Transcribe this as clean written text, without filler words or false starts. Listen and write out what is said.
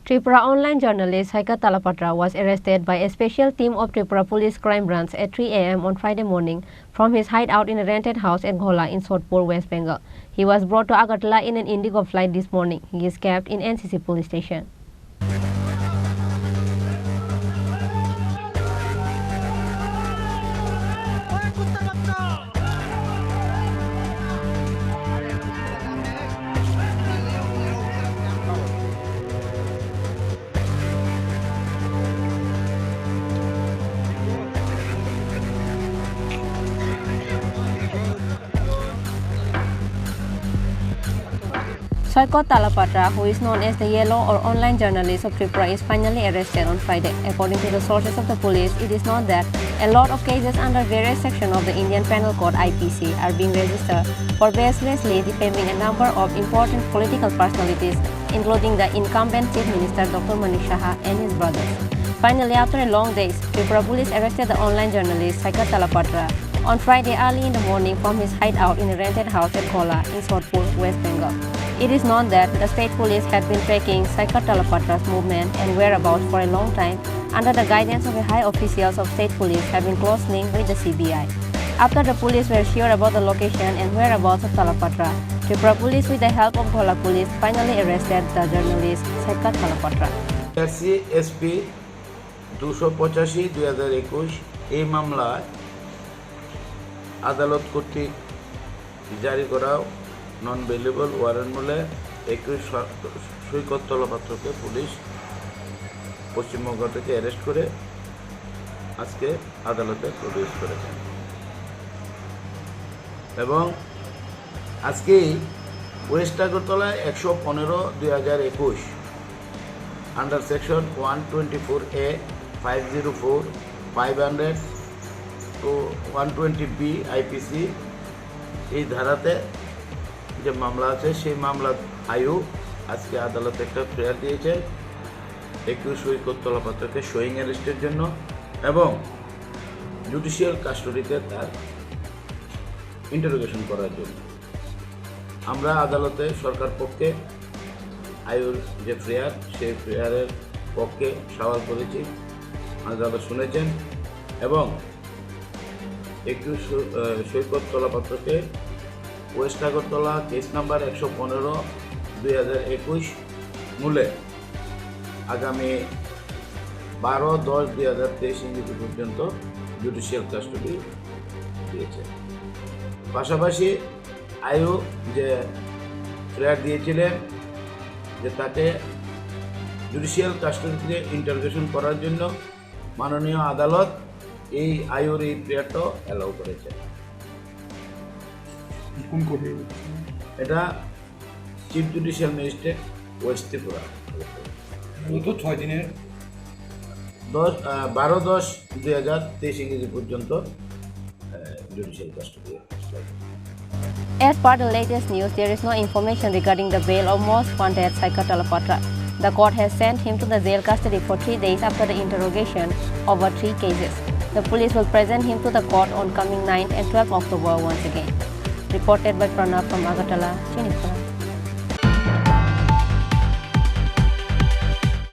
Tripura online journalist Saikat Talapatra was arrested by a special team of Tripura Police Crime Branch at 3 a.m. on Friday morning from his hideout in a rented house at Khorang in Sodhpur, West Bengal. He was brought to Agartala in an Indigo flight this morning. He is kept in NCC police station. Saikat Talapatra, who is known as the Yellow or online journalist of Tripura, is finally arrested on Friday. According to the sources of the police, it is known that a lot of cases under various sections of the Indian Penal Code (IPC) are being registered for baselessly defaming a number of important political personalities, including the incumbent Chief Minister Dr. Manish Saha and his brothers. Finally, after a long day, Tripura police arrested the online journalist Saikat Talapatra on Friday early in the morning from his hideout in a rented house at Khorang in Sodhpur, West Bengal. It is known that the state police had been tracking Saikat Talapatra's movement and whereabouts for a long time under the guidance of the high officials of state police have been close linked with the CBI. After the police were sure about the location and whereabouts of Talapatra, Tripura police with the help of Khorang police finally arrested the journalist Saikat Talapatra. SP 285/2021 এই মামলায় আদালত কর্তৃক জারি করা নন bailable warrant মূলে 21 সৈকত তলাপাত্রকে police Paschimbanga থেকে arrest করে আজকে আদালতে প্রডিউস করেছে এবং আজকেই ওয়েস্ট আগরতলায় 115/2021 under section 124A 504 500 to 120B IPC এই ধারাতে যে মামলা আছে সেই মামলা আয়ু আজকে আদালতে একটা প্রেয়ার দিয়েছে 21 সৈকত তলাপাত্রকে শোয়িং অ্যারেস্টের জন্য এবং জুডিশিয়াল কাস্টডিতে তার ইন্টারোগেশন করার জন্য। আমরা আদালতে সরকার পক্ষে আয়ুর যে প্রেয়ার সেই প্রেয়ারের পক্ষে সওয়াল করেছি, আদালত শুনেছেন এবং 21 সৈকত তলাপাত্রকে ওয়েস্ট আগরতলা কেস নাম্বার 115/2021 মূলে আগামী 12/10/2023 ইংরেজি পর্যন্ত জুডিশিয়াল কাস্টডি দিয়েছে। পাশাপাশি আয়ু যে প্রেয়ার দিয়েছিলেন যে তাকে জুডিশিয়াল কাস্টডিতে ইন্টারোগেশন করার জন্য মাননীয় আদালত এই আয়ুর এই প্রেয়ারটাও অ্যালাউ করেছে। কোন কোর্টে? এটা chief judicial magistrate West Tripura. তো 6 দিনের 12/10/2023 ইংরেজি পর্যন্ত judicial custody. As per the latest news, there is no information regarding the bail of most wanted Saikat Talapatra. The court has sent him to the jail custody for 3 days after the interrogation over 3 cases. The police will present him to the court on coming 9th and 12th October once again. Reported by Pranav from Agartala, Chini.